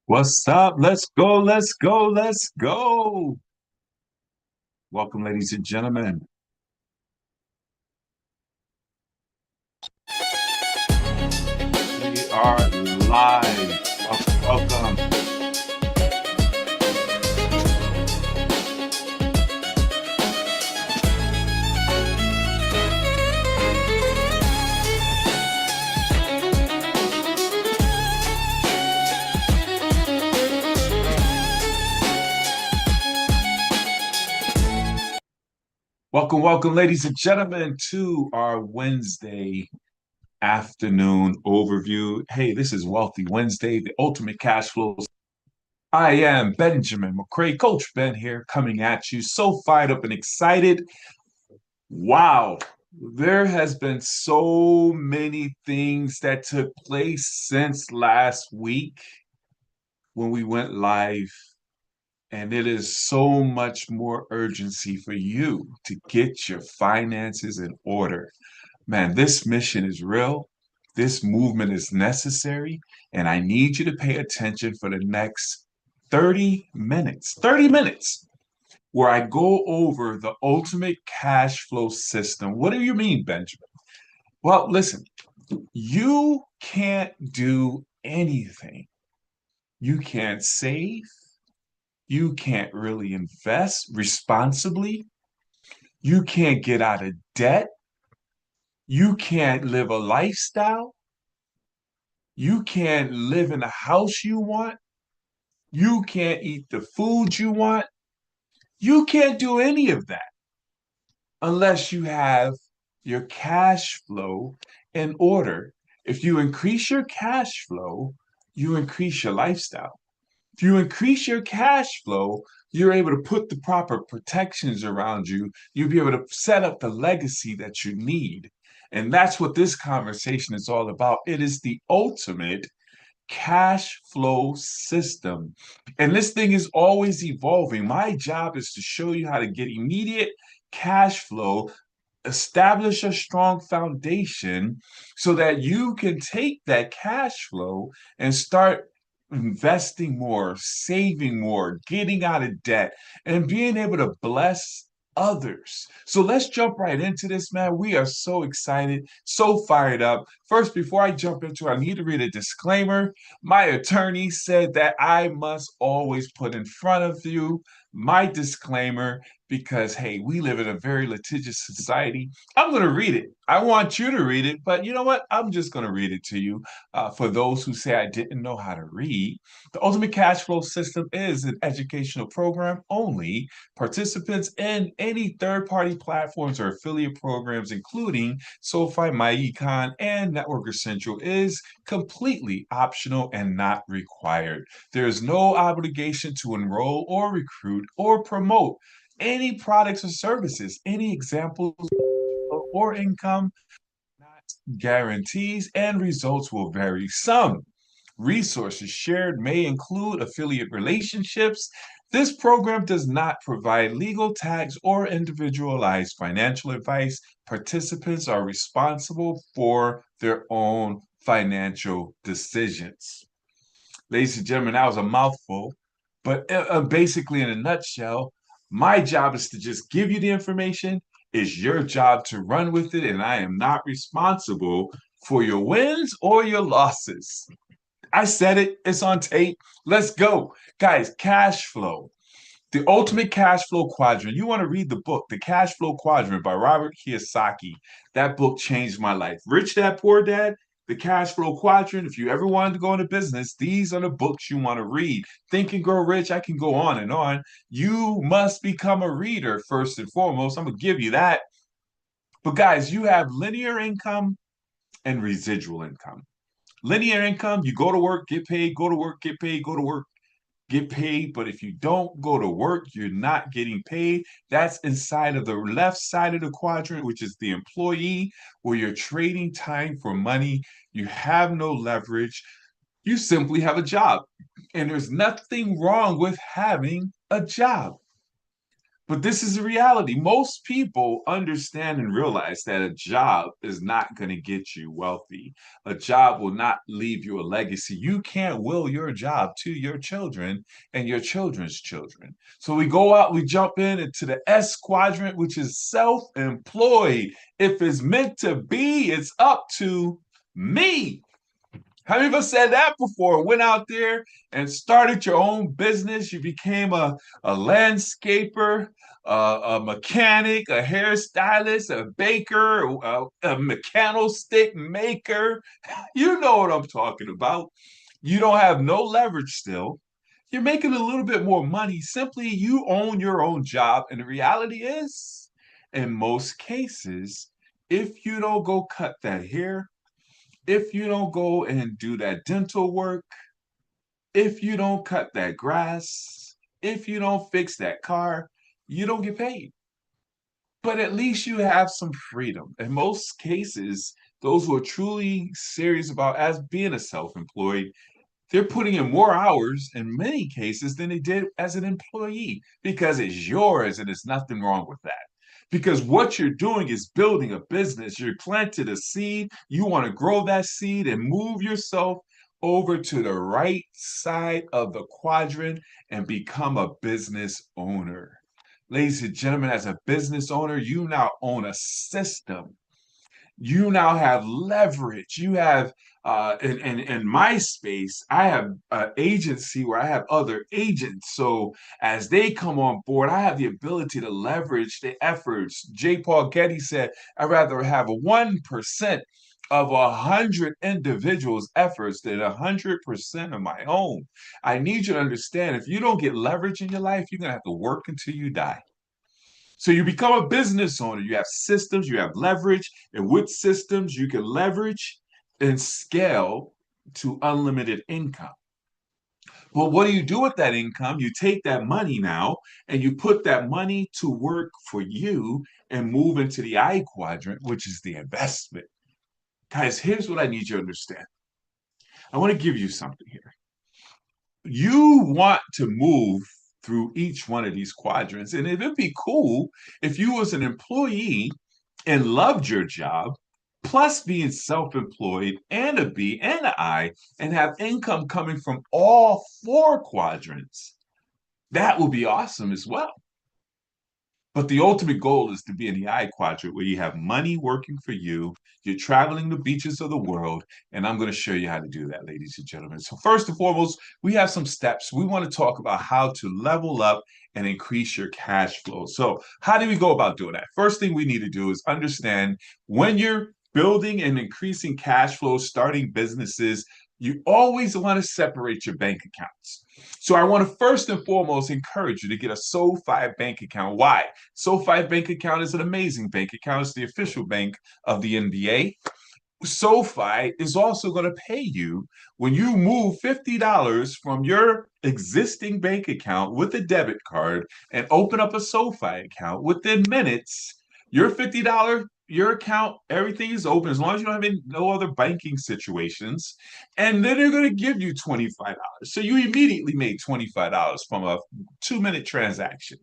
What's up? Let's go, let's go, let's go. Welcome, ladies and gentlemen. We are live. Welcome. Welcome, ladies and gentlemen, to our Wednesday afternoon overview. Hey, this is Wealthy Wednesday, the ultimate cash flows. I am Benjamin McCray, Coach Ben here, coming at you. So fired up and excited. Wow, there has been so many things that took place since last week when we went live, and it is so much more urgency for you to get your finances in order. Man, this mission is real. This movement is necessary, and I need you to pay attention for the next 30 minutes. 30 minutes where I go over the ultimate cash flow system. What do you mean, Benjamin? Well, listen, you can't do anything. You can't save. You can't really invest responsibly. You can't get out of debt. You can't live a lifestyle. You can't live in the house you want. You can't eat the food you want. You can't do any of that unless you have your cash flow in order. If you increase your cash flow, you increase your lifestyle. If you increase your cash flow, you're able to put the proper protections around you. You'll be able to set up the legacy that you need. And that's what this conversation is all about. It is the ultimate cash flow system. And this thing is always evolving. My job is to show you how to get immediate cash flow, establish a strong foundation so that you can take that cash flow and start investing more, saving more, getting out of debt, and being able to bless others. So let's jump right into this, man. We are so excited, so fired up. First, before I jump into it, I need to read a disclaimer. My attorney said that I must always put in front of you my disclaimer because, hey, we live in a very litigious society. I'm going to read it. I want you to read it, but you know what? I'm just going to read it to you. For those who say I didn't know how to read, the Ultimate Cash Flow System is an educational program only. Participants in any third-party platforms or affiliate programs, including SoFi, MyEcon, and Network Essential, is completely optional and not required. There is no obligation to enroll or recruit or promote any products or services. Any examples or income not guarantees, and results will vary. Some resources shared may include affiliate relationships. This program does not provide legal tax or individualized financial advice. Participants are responsible for their own financial decisions. Ladies and gentlemen, that was a mouthful, but basically, in a nutshell, my job is to just give you the information. It's your job to run with it, and I am not responsible for your wins or your losses. I said it, it's on tape. Let's go. Guys, cash flow. The Ultimate Cash Flow Quadrant. You want to read the book, The Cash Flow Quadrant by Robert Kiyosaki. That book changed my life. Rich Dad, Poor Dad, The Cash Flow Quadrant. If you ever wanted to go into business, these are the books you want to read. Think and Grow Rich. I can go on and on. You must become a reader first and foremost. I'm going to give you that. But guys, you have linear income and residual income. Linear income, you go to work, get paid, go to work, get paid, go to work, get paid. But if you don't go to work, you're not getting paid. That's inside of the left side of the quadrant, which is the employee, where you're trading time for money. You have no leverage. You simply have a job. And there's nothing wrong with having a job. But this is the reality. Most people understand and realize that a job is not going to get you wealthy. A job will not leave you a legacy. You can't will your job to your children and your children's children. So we go out, we jump into the S quadrant, which is self-employed. If it's meant to be, it's up to me. How many of us said that before? Went out there and started your own business. You became a landscaper, a mechanic, a hairstylist, a baker, a mechanical stick maker. You know what I'm talking about. You don't have no leverage still. You're making a little bit more money. Simply, you own your own job. And the reality is, in most cases, if you don't go cut that hair, if you don't go and do that dental work, if you don't cut that grass, if you don't fix that car, you don't get paid. But at least you have some freedom. In most cases, those who are truly serious about as being a self-employed, they're putting in more hours in many cases than they did as an employee because it's yours and there's nothing wrong with that. Because what you're doing is building a business. You're planted a seed. You want to grow that seed and move yourself over to the right side of the quadrant and become a business owner. Ladies and gentlemen, as a business owner, you now own a system. You now have leverage. You have in my space, I have an agency where I have other agents. So as they come on board, I have the ability to leverage the efforts. J. Paul Getty said, I'd rather have 1% of 100 individuals' efforts than 100% of my own. I need you to understand if you don't get leverage in your life, you're gonna have to work until you die. So you become a business owner. You have systems, you have leverage, and with systems, you can leverage and scale to unlimited income. Well, what do you do with that income? You take that money now and you put that money to work for you and move into the I quadrant, which is the investment. Guys, here's what I need you to understand. I want to give you something here. You want to move through each one of these quadrants. And it'd be cool if you was an employee and loved your job, plus being self-employed and a B and an I, and have income coming from all four quadrants. That would be awesome as well. But the ultimate goal is to be in the I quadrant where you have money working for you. You're traveling the beaches of the world. And I'm going to show you how to do that, ladies and gentlemen. So, first and foremost, we have some steps. We want to talk about how to level up and increase your cash flow. So, how do we go about doing that? First thing we need to do is understand when you're building and increasing cash flow, starting businesses, you always want to separate your bank accounts. So I want to first and foremost encourage you to get a SoFi bank account. Why? SoFi bank account is an amazing bank account. It's the official bank of the NBA. SoFi is also going to pay you when you move $50 from your existing bank account with a debit card and open up a SoFi account. Within minutes, your $50, your account, everything is open as long as you don't have no other banking situations. And then they're going to give you $25. So you immediately made $25 from a 2-minute transaction.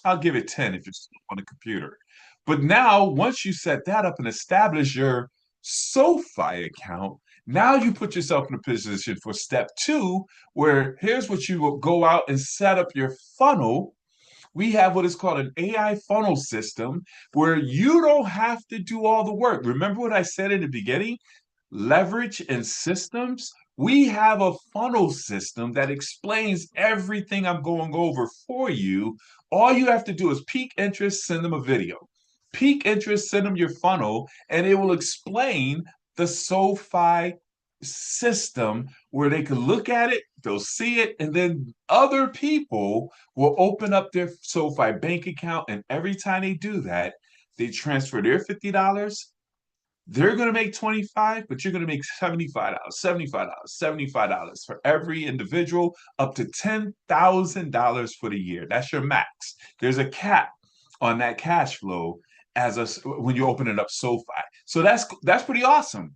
I'll give it 10 if you're still on the computer. But now, once you set that up and establish your SoFi account, now you put yourself in a position for step two, where here's what you will go out and set up your funnel. We have what is called an AI funnel system where you don't have to do all the work. Remember what I said in the beginning? Leverage and systems. We have a funnel system that explains everything I'm going over for you. All you have to do is peak interest, send them a video. Peak interest, send them your funnel, and it will explain the SoFi system where they can look at it, they'll see it, and then other people will open up their SoFi bank account. And every time they do that, they transfer their $50. They're going to make 25, but you're going to make $75, $75, $75 for every individual, up to $10,000 for the year. That's your max. There's a cap on that cash flow when you open it up SoFi. So that's pretty awesome.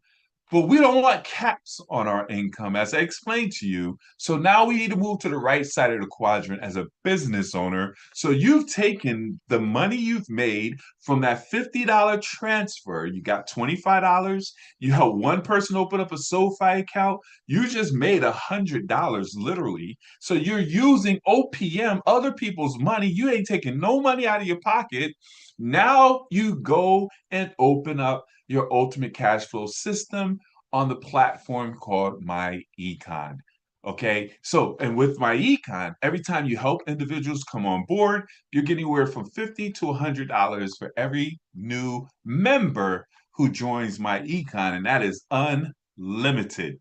But we don't want caps on our income, as I explained to you. So now we need to move to the right side of the quadrant as a business owner. So you've taken the money you've made from that $50 transfer. You got $25. You helped one person open up a SoFi account. You just made $100 literally. So you're using OPM, other people's money. You ain't taking no money out of your pocket. Now you go and open up your ultimate cash flow system on the platform called My Econ. Okay, so and with My Econ, every time you help individuals come on board, you're getting anywhere from $50 to $100 for every new member who joins My Econ, and that is unlimited.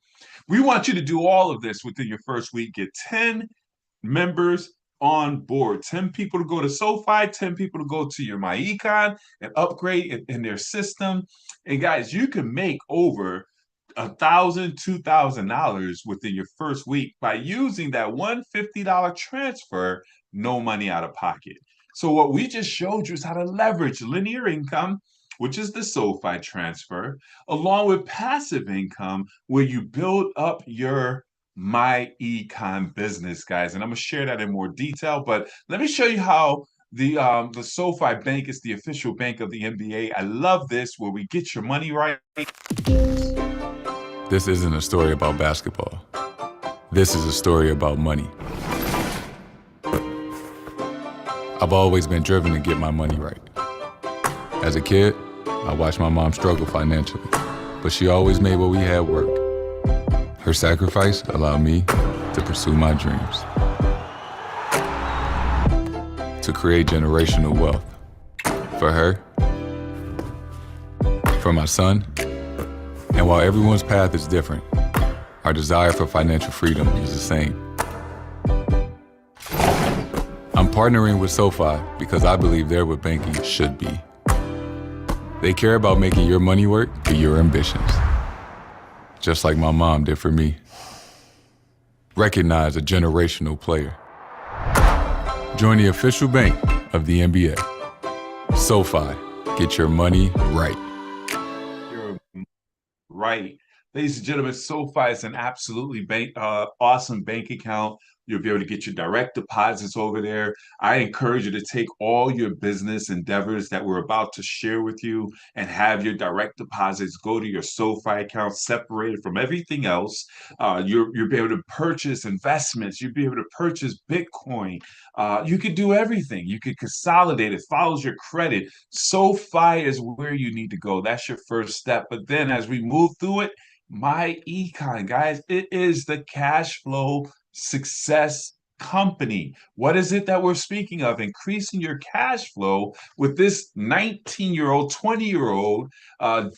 We want you to do all of this within your first week. Get 10 members on board. 10 people to go to SoFi, 10 people to go to your MyEcon and upgrade in their system. And guys, you can make over $1,000, $2,000 within your first week by using that $150 transfer, no money out of pocket. So what we just showed you is how to leverage linear income, which is the SoFi transfer, along with passive income, where you build up your My Econ business, guys. And I'm gonna share that in more detail. But let me show you how the SoFi Bank is the official bank of the NBA. I love this, where we get your money right. This isn't a story about basketball. This is a story about money. I've always been driven to get my money right. As a kid, I watched my mom struggle financially, but she always made what we had work. Her sacrifice allowed me to pursue my dreams, to create generational wealth. For her, for my son, and while everyone's path is different, our desire for financial freedom is the same. I'm partnering with SoFi because I believe they're what banking should be. They care about making your money work for your ambitions, just like my mom did for me. Recognize a generational player. Join the official bank of the NBA. SoFi, get your money right. Right. Ladies and gentlemen, SoFi is an absolutely awesome bank account. You'll be able to get your direct deposits over there. I encourage you to take all your business endeavors that we're about to share with you and have your direct deposits go to your SoFi account separated from everything else. You'll be able to purchase investments. You'll be able to purchase Bitcoin. You could do everything. You could consolidate. It follows your credit. SoFi is where you need to go. That's your first step. But then as we move through it, My Econ, guys, it is the cash flow success company. What is it that we're speaking of? Increasing your cash flow with this 19-year-old, 20-year-old,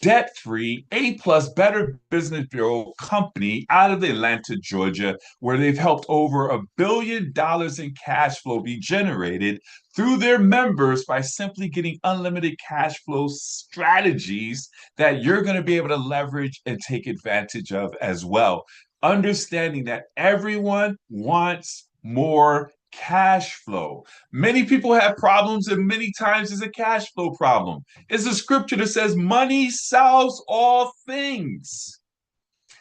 debt-free, A-plus Better Business Bureau company out of Atlanta, Georgia, where they've helped over $1 billion in cash flow be generated through their members by simply getting unlimited cash flow strategies that you're going to be able to leverage and take advantage of as well. Understanding that everyone wants more cash flow. Many people have problems, and many times it's a cash flow problem. It's a scripture that says money solves all things.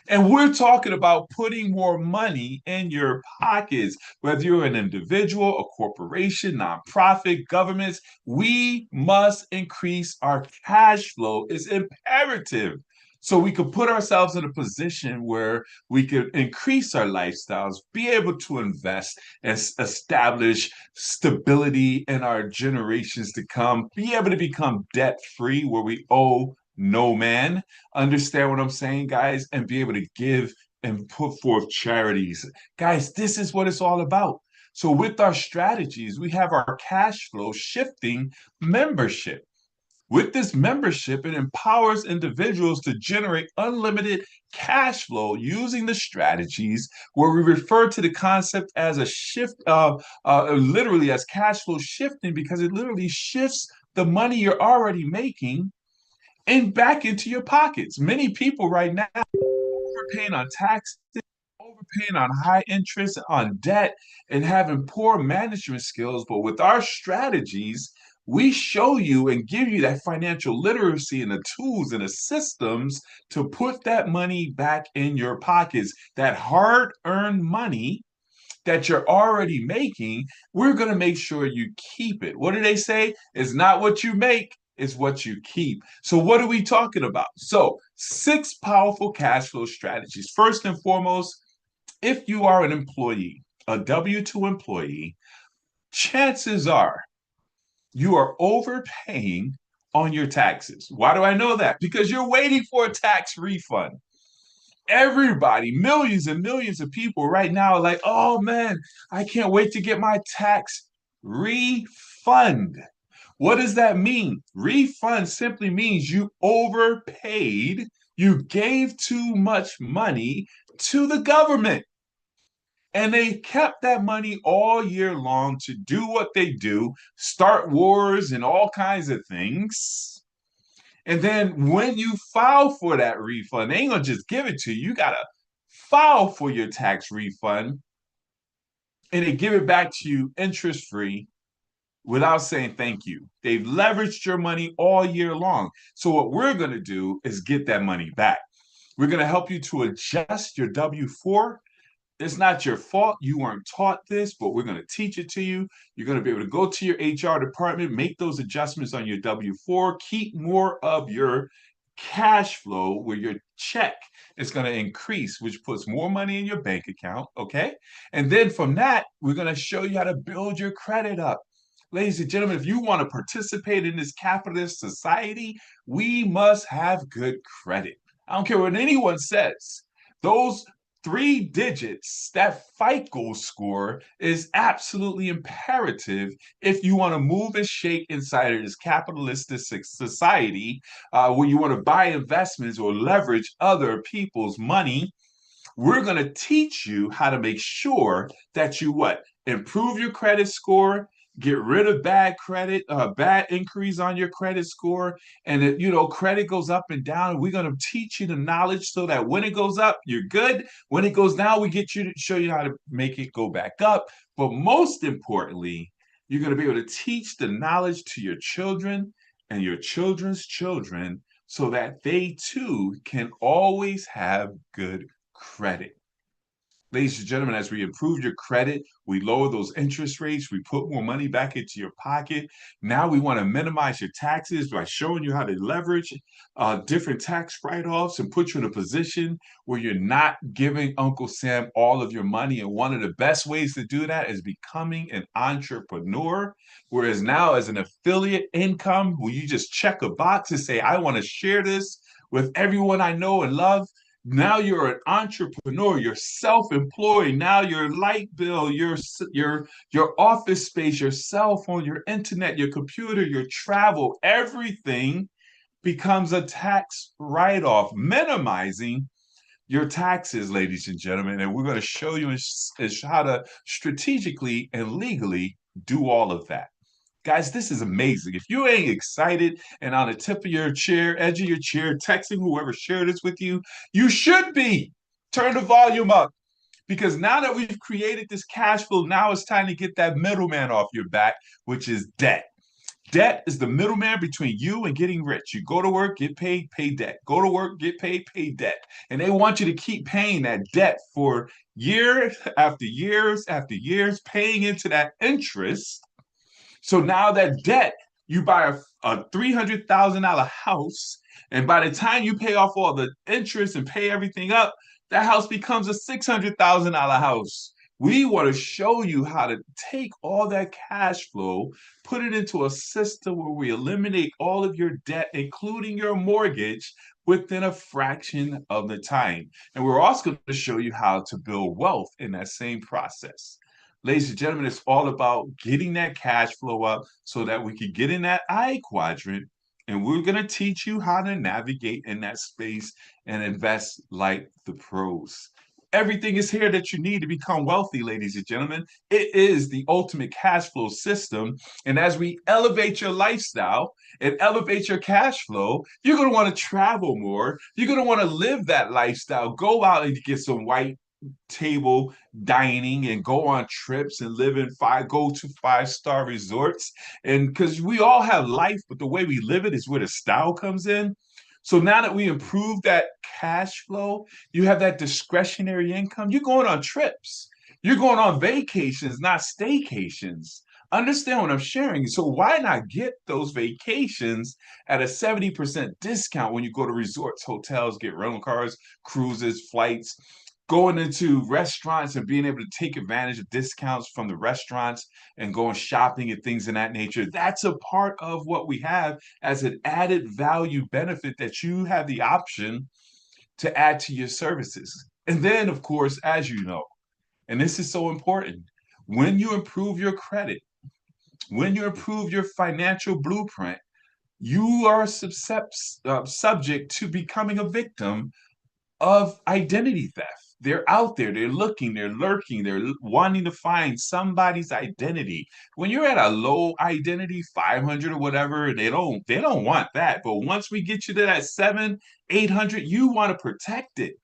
And we're talking about putting more money in your pockets, whether you're an individual, a corporation, nonprofit, governments. We must increase our cash flow. It's imperative. So we could put ourselves in a position where we could increase our lifestyles, be able to invest and establish stability in our generations to come, be able to become debt free where we owe no man. Understand what I'm saying, guys, and be able to give and put forth charities. Guys, this is what it's all about. So with our strategies, we have our cash flow shifting membership. With this membership, it empowers individuals to generate unlimited cash flow using the strategies where we refer to the concept as a shift of literally as cash flow shifting, because it literally shifts the money you're already making and back into your pockets. Many people right now are overpaying on taxes, overpaying on high interest, on debt, and having poor management skills. But with our strategies, We show you and give you that financial literacy and the tools and the systems to put that money back in your pockets, that hard-earned money that you're already making. We're going to make sure you keep it. What do they say? It's not what you make, it's what you keep. So, what are we talking about? So, 6 powerful cash flow strategies. First and foremost, if you are an employee, a W 2 employee, chances are you are overpaying on your taxes. Why do I know that? Because you're waiting for a tax refund. Everybody, millions and millions of people right now are like, oh man, I can't wait to get my tax refund. What does that mean? Refund simply means you overpaid, you gave too much money to the government. And they kept that money all year long to do what they do, start wars and all kinds of things. And then when you file for that refund, they ain't gonna just give it to you. You gotta file for your tax refund and they give it back to you interest free without saying thank you. They've leveraged your money all year long. So what we're gonna do is get that money back. We're gonna help you to adjust your W-4. It's not your fault. You weren't taught this, but we're going to teach it to you. You're going to be able to go to your HR department, make those adjustments on your W-4, keep more of your cash flow where your check is going to increase, which puts more money in your bank account. Okay. And then from that, we're going to show you how to build your credit up. Ladies and gentlemen, if you want to participate in this capitalist society, we must have good credit. I don't care what anyone says. Those 3 digits, that FICO score is absolutely imperative if you want to move and shake inside of this capitalistic society where you want to buy investments or leverage other people's money. We're going to teach you how to make sure that you what? Improve your credit score, get rid of bad credit, bad increase on your credit score, and credit goes up and down. We're going to teach you the knowledge so that when it goes up, you're good. When it goes down, we get you to show you how to make it go back up. But most importantly, you're going to be able to teach the knowledge to your children and your children's children so that they too can always have good credit. Ladies and gentlemen, as we improve your credit, we lower those interest rates, we put more money back into your pocket. Now we want to minimize your taxes by showing you how to leverage different tax write-offs and put you in a position where you're not giving Uncle Sam all of your money. And one of the best ways to do that is becoming an entrepreneur. Whereas now as an affiliate income, where you just check a box and say, I want to share this with everyone I know and love. Now you're an entrepreneur, you're self-employed. Now your light bill, your office space, your cell phone, your internet, your computer, your travel, everything becomes a tax write-off, minimizing your taxes, ladies and gentlemen. And we're going to show you how to strategically and legally do all of that. Guys, this is amazing. If you ain't excited and on the tip of your chair, edge of your chair, texting whoever shared this with you, you should be. Turn the volume up because now that we've created this cash flow, now it's time to get that middleman off your back, which is debt. Debt is the middleman between you and getting rich. You go to work, get paid, pay debt. Go to work, get paid, pay debt. And they want you to keep paying that debt for years after years after years, paying into that interest. So now that debt, you buy a $300,000 house, and by the time you pay off all the interest and pay everything up, that house becomes a $600,000 house. We want to show you how to take all that cash flow, put it into a system where we eliminate all of your debt, including your mortgage, within a fraction of the time. And we're also going to show you how to build wealth in that same process. Ladies and gentlemen, it's all about getting that cash flow up so that we can get in that I quadrant. And we're going to teach you how to navigate in that space and invest like the pros. Everything is here that you need to become wealthy, ladies and gentlemen. It is the ultimate cash flow system. And as we elevate your lifestyle and elevate your cash flow, you're going to want to travel more. You're going to want to live that lifestyle. Go out and get some table dining and go on trips and live in go to five-star resorts. And because we all have life, but the way we live it is where the style comes in. So now that we improve that cash flow, you have that discretionary income, you're going on trips. You're going on vacations, not staycations. Understand what I'm sharing. So why not get those vacations at a 70% discount when you go to resorts, hotels, get rental cars, cruises, flights, going into restaurants and being able to take advantage of discounts from the restaurants and going shopping and things of that nature. That's a part of what we have as an added value benefit that you have the option to add to your services. And then, of course, as you know, and this is so important, when you improve your credit, when you improve your financial blueprint, you are subject to becoming a victim of identity theft. They're out there, they're looking, they're lurking, they're wanting to find somebody's identity. When you're at a low identity, 500 or whatever, they don't want that. But once we get you to that 7, 800, you want to protect it.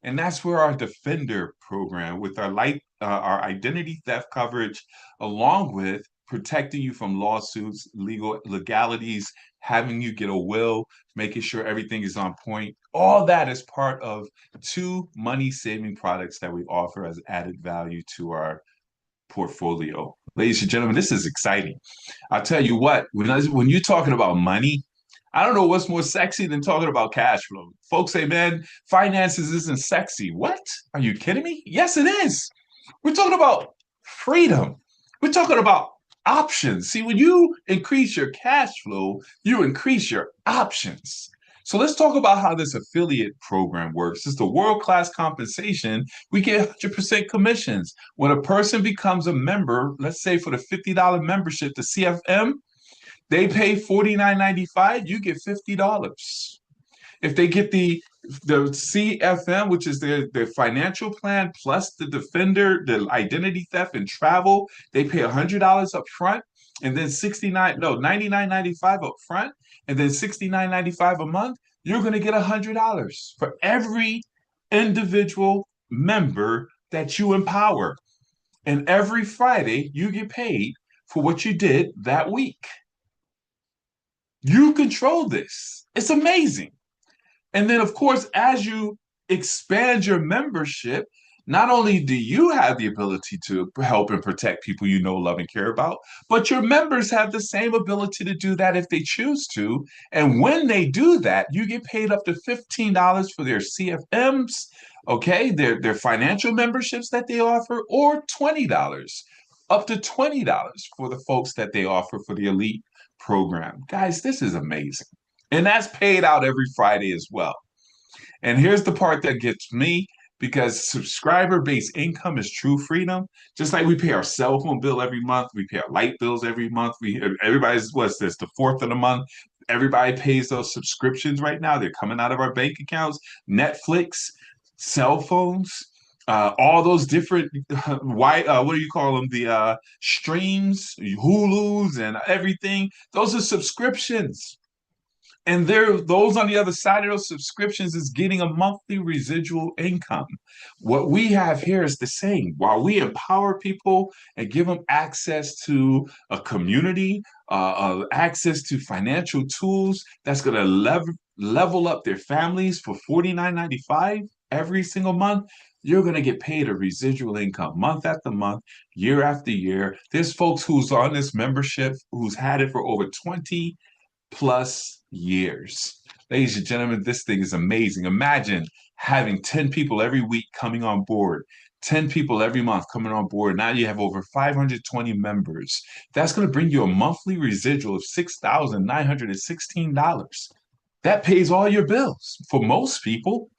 And that's where our Defender program, with our identity theft coverage, along with protecting you from lawsuits, legalities, having you get a will, making sure everything is on point. All that is part of 2 money-saving products that we offer as added value to our portfolio. Ladies and gentlemen, this is exciting. I'll tell you what, when you're talking about money, I don't know what's more sexy than talking about cash flow. Folks say, man, finances isn't sexy. What? Are you kidding me? Yes, it is. We're talking about freedom. We're talking about options. See, when you increase your cash flow, you increase your options. So let's talk about how this affiliate program works. It's the world-class compensation. We get 100% commissions. When a person becomes a member, let's say for the $50 membership to CFM, they pay $49.95, you get $50. If they get the CFM, which is their financial plan, plus the Defender, the identity theft and travel, they pay $100 up front, and then $99.95 up front, and then $69.95 a month. You're going to get $100 for every individual member that you empower. And every Friday, you get paid for what you did that week. You control this. It's amazing. And then, of course, as you expand your membership, not only do you have the ability to help and protect people you know, love, and care about, but your members have the same ability to do that if they choose to. And when they do that, you get paid up to $15 for their CFMs, okay, their financial memberships that they offer, or $20, up to $20 for the folks that they offer for the elite program. Guys, this is amazing. And that's paid out every Friday as well. And here's the part that gets me, because subscriber-based income is true freedom. Just like we pay our cell phone bill every month, we pay our light bills every month. Everybody's, what's this, the 4th of the month? Everybody pays those subscriptions right now. They're coming out of our bank accounts. Netflix, cell phones, all those different what do you call them? The streams, Hulus, and everything. Those are subscriptions. And those on the other side of those subscriptions is getting a monthly residual income. What we have here is the same. While we empower people and give them access to a community, access to financial tools that's going to level up their families for $49.95 every single month, you're going to get paid a residual income month after month, year after year. There's folks who's on this membership who's had it for over 20 plus years. Ladies and gentlemen, this thing is amazing. Imagine having 10 people every week coming on board, 10 people every month coming on board. Now you have over 520 members. That's going to bring you a monthly residual of $6,916. That pays all your bills for most people.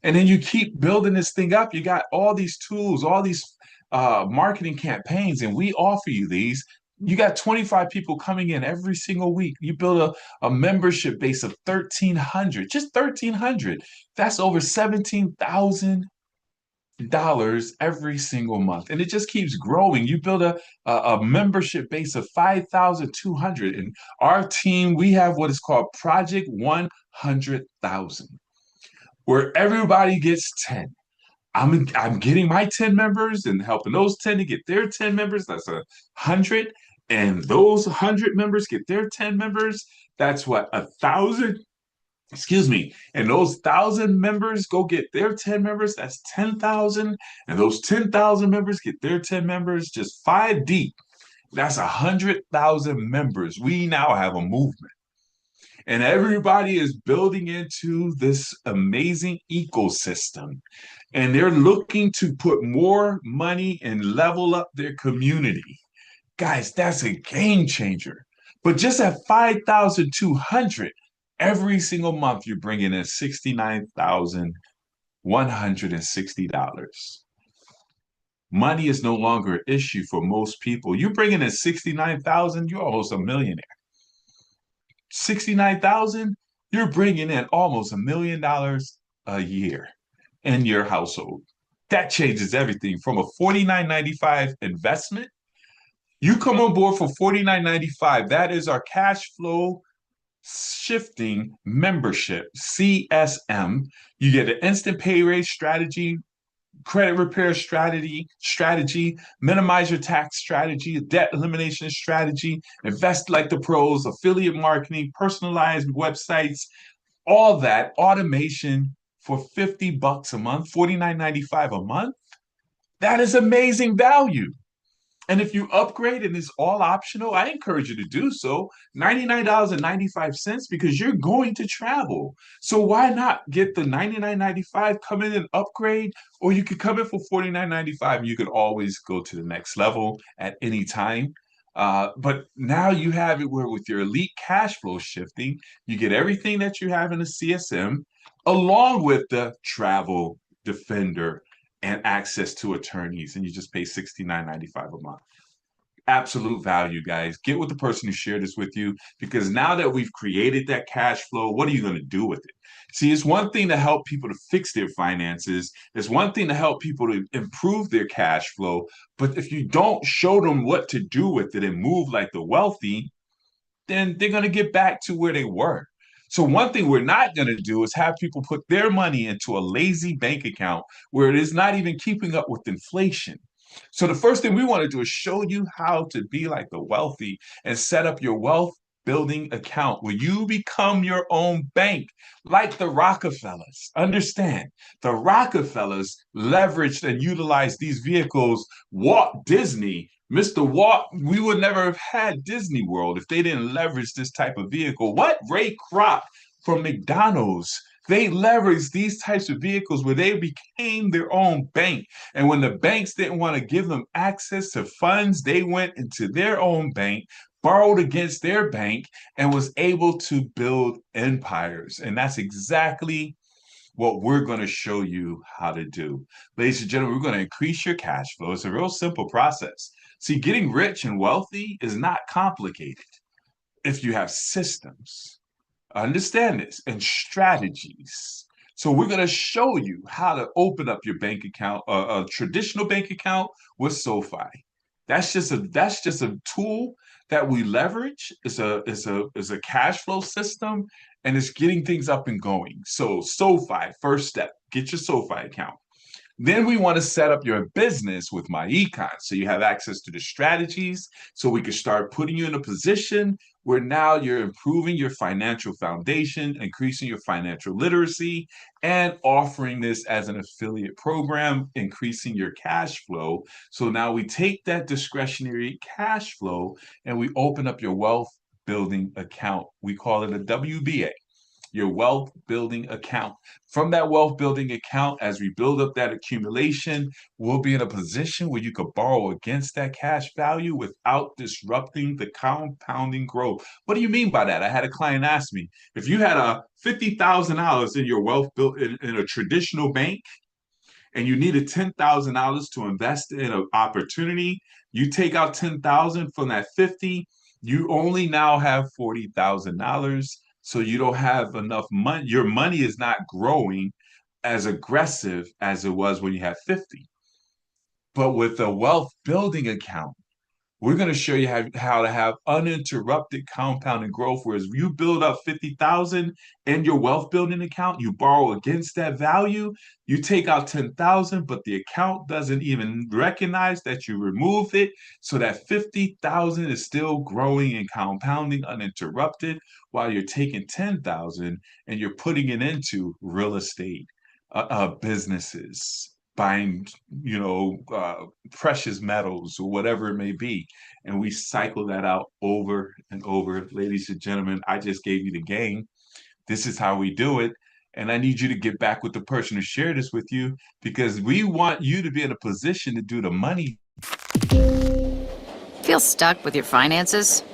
And then you keep building this thing up. You got all these tools, all these marketing campaigns, and we offer you these. You got 25 people coming in every single week. You build a membership base of 1,300, just 1,300. That's over $17,000 every single month. And it just keeps growing. You build a membership base of 5,200. And our team, we have what is called Project 100,000, where everybody gets 10. I'm getting my 10 members and helping those 10 to get their 10 members. That's 100. And those 100 members get their 10 members. That's what, 1,000? Excuse me. And those 1,000 members go get their 10 members. That's 10,000. And those 10,000 members get their 10 members, just five deep. That's 100,000 members. We now have a movement. And everybody is building into this amazing ecosystem. And they're looking to put more money and level up their community. Guys, that's a game changer. But just at 5,200 every single month, you're bringing in $69,160. Money is no longer an issue for most people. You bringing in 69,000, you're almost a millionaire. 69,000, you're bringing in almost $1 million a year in your household. That changes everything from a $49.95 investment. You come on board for $49.95. That is our cash flow shifting membership, CSM. You get an instant pay raise strategy, credit repair strategy, minimize your tax strategy, debt elimination strategy, invest like the pros, affiliate marketing, personalized websites, all that automation for $50 a month, $49.95 a month. That is amazing value. And if you upgrade and it's all optional, I encourage you to do so. $99.95 because you're going to travel. So why not get the $99.95, come in and upgrade, or you could come in for $49.95 and you could always go to the next level at any time. But now you have it where with your elite cash flow shifting, you get everything that you have in the CSM along with the travel defender and access to attorneys, and you just pay $69.95 a month. Absolute value, guys. Get with the person who shared this with you, because now that we've created that cash flow, what are you going to do with it? See, it's one thing to help people to fix their finances. It's one thing to help people to improve their cash flow. But if you don't show them what to do with it and move like the wealthy, then they're going to get back to where they were. So one thing we're not going to do is have people put their money into a lazy bank account where it is not even keeping up with inflation. So the first thing we want to do is show you how to be like the wealthy and set up your wealth building account where you become your own bank, like the Rockefellers. Understand, the Rockefellers leveraged and utilized these vehicles. Walt Disney, Mr. Walt, we would never have had Disney World if they didn't leverage this type of vehicle. What? Ray Kroc from McDonald's. They leveraged these types of vehicles where they became their own bank. And when the banks didn't want to give them access to funds, they went into their own bank, borrowed against their bank, and was able to build empires. And that's exactly what we're going to show you how to do. Ladies and gentlemen, we're going to increase your cash flow. It's a real simple process. See, getting rich and wealthy is not complicated if you have systems. Understand this, and strategies. So we're going to show you how to open up your bank account, a traditional bank account with SoFi. That's just a tool that we leverage. It's a cash flow system, and it's getting things up and going. So SoFi, first step, get your SoFi account. Then we want to set up your business with MyEcon. So you have access to the strategies, so we can start putting you in a position where now you're improving your financial foundation, increasing your financial literacy, and offering this as an affiliate program, increasing your cash flow. So now we take that discretionary cash flow and we open up your wealth building account. We call it a WBA, your wealth building account. From that wealth building account, as we build up that accumulation, we'll be in a position where you could borrow against that cash value without disrupting the compounding growth. What do you mean by that? I had a client ask me, if you had a $50,000 in your wealth built in a traditional bank, and you needed $10,000 to invest in an opportunity, you take out 10,000 from that 50, you only now have $40,000. So you don't have enough money. Your money is not growing as aggressive as it was when you had 50. But with a wealth building account, We're going to show you how to have uninterrupted compounding growth. Whereas you build up 50,000 in your wealth building account, you borrow against that value, you take out 10,000, but the account doesn't even recognize that you removed it. So that 50,000 is still growing and compounding uninterrupted while you're taking 10,000 and you're putting it into real estate, businesses, buying, precious metals or whatever it may be. And we cycle that out over and over. Ladies and gentlemen, I just gave you the game. This is how we do it. And I need you to get back with the person who shared this with you because we want you to be in a position to do the money. Feel stuck with your finances?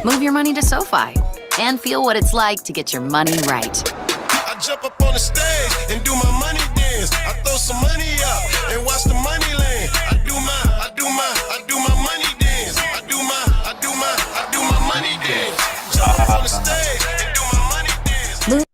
Move your money to SoFi and feel what it's like to get your money right. I jump up on the stage and do my money dance. I throw some money up and watch the money land. I do my money dance. I do my money dance. Jump up on the stage and do my money dance.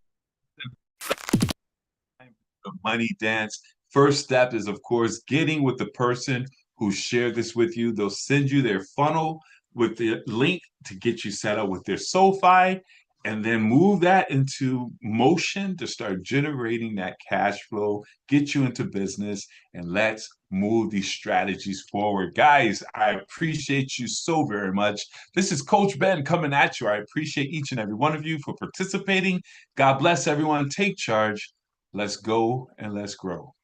The money dance. First step is, of course, getting with the person who shared this with you. They'll send you their funnel with the link to get you set up with their SoFi, and then move that into motion to start generating that cash flow, get you into business, and let's move these strategies forward. Guys, I appreciate you so very much. This is Coach Ben coming at you. I appreciate each and every one of you for participating. God bless everyone. Take charge. Let's go and let's grow.